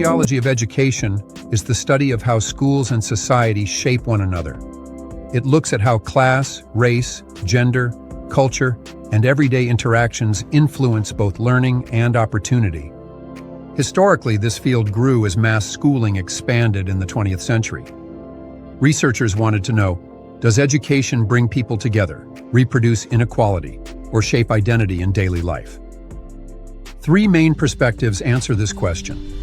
sociology of education is the study of how schools and society shape one another. It looks at how class, race, gender, culture, and everyday interactions influence both learning and opportunity. Historically, this field grew as mass schooling expanded in the 20th century. Researchers wanted to know, does education bring people together, reproduce inequality, or shape identity in daily life? Three main perspectives answer this question.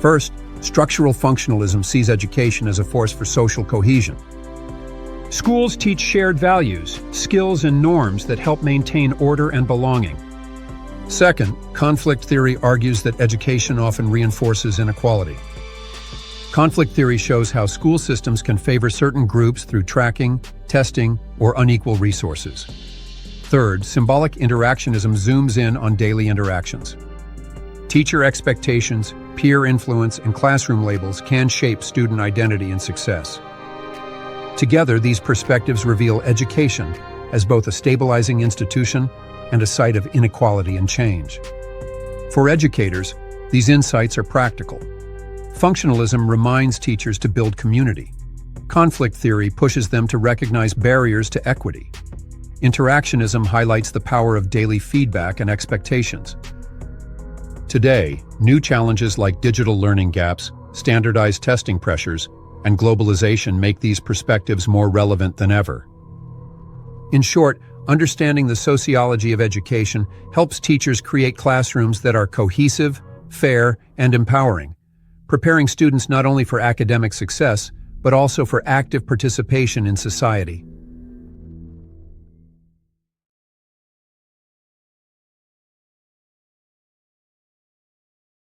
First, structural functionalism sees education as a force for social cohesion. Schools teach shared values, skills, and norms that help maintain order and belonging. Second, conflict theory argues that education often reinforces inequality. Conflict theory shows how school systems can favor certain groups through tracking, testing, or unequal resources. Third, symbolic interactionism zooms in on daily interactions. Teacher expectations, peer influence, and classroom labels can shape student identity and success. Together, these perspectives reveal education as both a stabilizing institution and a site of inequality and change. For educators, these insights are practical. Functionalism reminds teachers to build community. Conflict theory pushes them to recognize barriers to equity. Interactionism highlights the power of daily feedback and expectations. Today, new challenges like digital learning gaps, standardized testing pressures, and globalization make these perspectives more relevant than ever. In short, understanding the sociology of education helps teachers create classrooms that are cohesive, fair, and empowering, preparing students not only for academic success, but also for active participation in society.